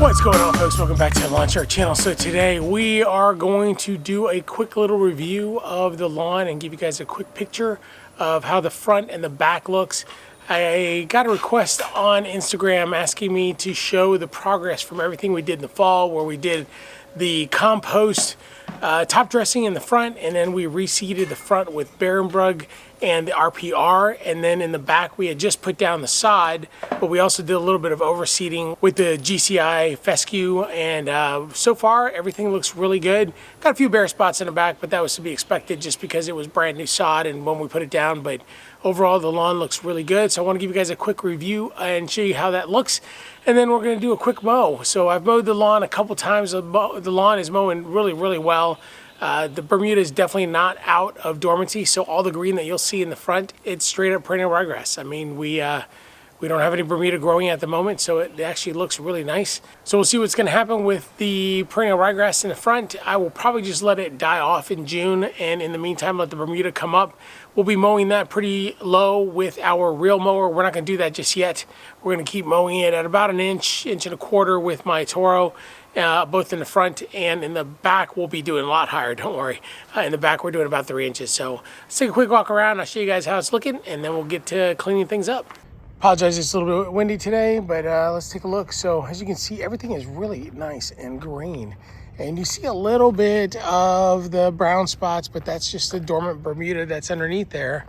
What's going on, folks? Welcome back to the Lawncare channel. So today we are going to do a quick little review of the lawn and give you guys a quick picture of how the front and the back looks. I got a request on Instagram asking me to show the progress from everything we did in the fall, where we did the compost top dressing in the front, and then we reseeded the front with Barenbrug and the RPR, and then in the back we had just put down the sod, but we also did a little bit of overseeding with the GCI fescue, and so far everything looks really good. Got a few bare spots in the back, but that was to be expected just because it was brand new sod and when we put it down, but overall the lawn looks really good. So I want to give you guys a quick review and show you how that looks, and then we're going to do a quick mow. So I've mowed the lawn a couple times. The lawn is mowing really well. The Bermuda is definitely not out of dormancy, so all the green that you'll see in the front, it's straight up perennial ryegrass. I mean, we don't have any Bermuda growing at the moment, so it actually looks really nice. So we'll see what's going to happen with the perennial ryegrass in the front. I will probably just let it die off in June, and in the meantime let the Bermuda come up. We'll be mowing that pretty low with our reel mower. We're not going to do that just yet. We're going to keep mowing it at about an inch and a quarter with my Toro. Both in the front and in the back, we'll be doing a lot higher, don't worry. In the back, we're doing about 3 inches. So let's take a quick walk around. I'll show you guys how it's looking, and then we'll get to cleaning things up. Apologize, it's a little bit windy today, but let's take a look. So as you can see, everything is really nice and green. And you see a little bit of the brown spots, but that's just the dormant Bermuda that's underneath there.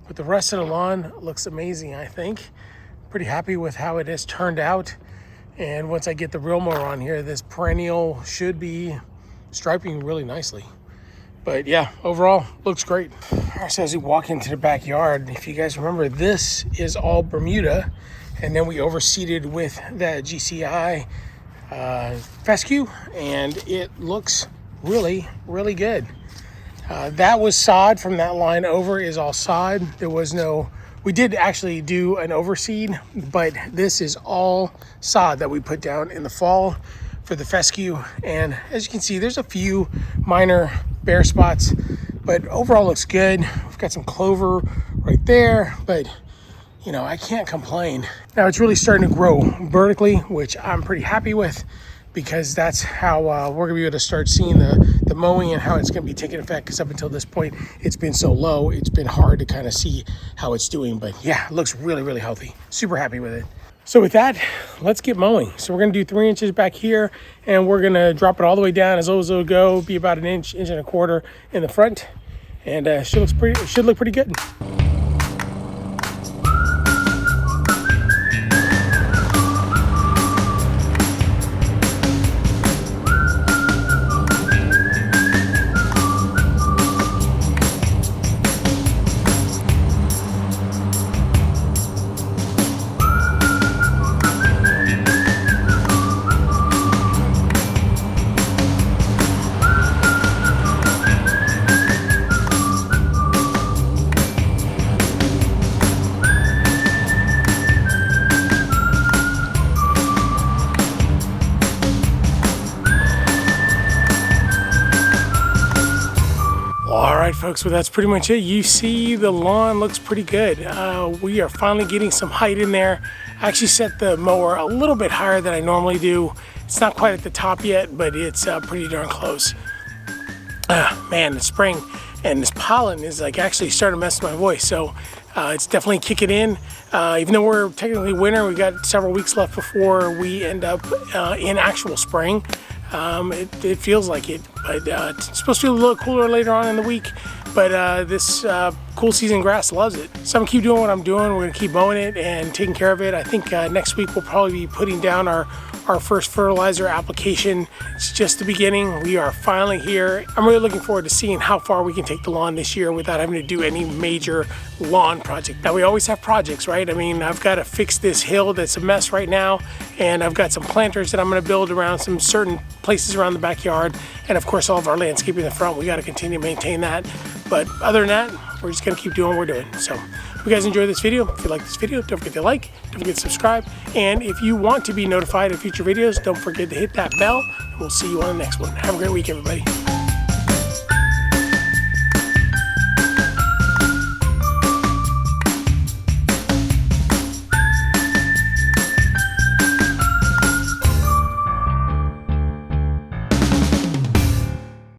But the rest of the lawn looks amazing, I think. Pretty happy with how it has turned out. And once I get the reel mower on here, this perennial should be striping really nicely. But yeah, overall, looks great. So as we walk into the backyard, if you guys remember, this is all Bermuda. And then we overseeded with that GCI fescue, and it looks really good. That was sod from that line over is all sod. There was no... We did actually do an overseed, but this is all sod that we put down in the fall for the fescue. And as you can see, there's a few minor bare spots, but overall looks good. We've got some clover right there, but you know, I can't complain. Now it's really starting to grow vertically, which I'm pretty happy with, because that's how we're gonna be able to start seeing the mowing and how it's gonna be taking effect, because up until this point, it's been so low, it's been hard to kind of see how it's doing. But yeah, it looks really healthy. Super happy with it. So with that, let's get mowing. So we're gonna do 3 inches back here, and we're gonna drop it all the way down as low as it'll go, be about an inch and a quarter in the front, and it should look pretty good. All right, folks, well, that's pretty much it. You see the lawn looks pretty good. We are finally getting some height in there. I actually set the mower a little bit higher than I normally do. It's not quite at the top yet, but it's pretty darn close. Man, it's spring, and this pollen is like actually starting to mess with my voice. So it's definitely kicking in. Even though we're technically winter, we've got several weeks left before we end up in actual spring. It feels like it, but it's supposed to be a little cooler later on in the week, but this cool season grass loves it. So I'm gonna keep doing what I'm doing. We're gonna keep mowing it and taking care of it. I think next week we'll probably be putting down our first fertilizer application. It's just the beginning. We are finally here. I'm really looking forward to seeing how far we can take the lawn this year without having to do any major lawn project. Now, we always have projects, right? I mean, I've got to fix this hill that's a mess right now, and I've got some planters that I'm going to build around some certain places around the backyard, and of course all of our landscaping in the front. We got to continue to maintain that, but other than that, we're just going to keep doing what we're doing. So if you guys enjoyed this video, if you like this video, don't forget to like, don't forget to subscribe, and if you want to be notified of future videos, don't forget to hit that bell, and we'll see you on the next one. Have a great week, everybody.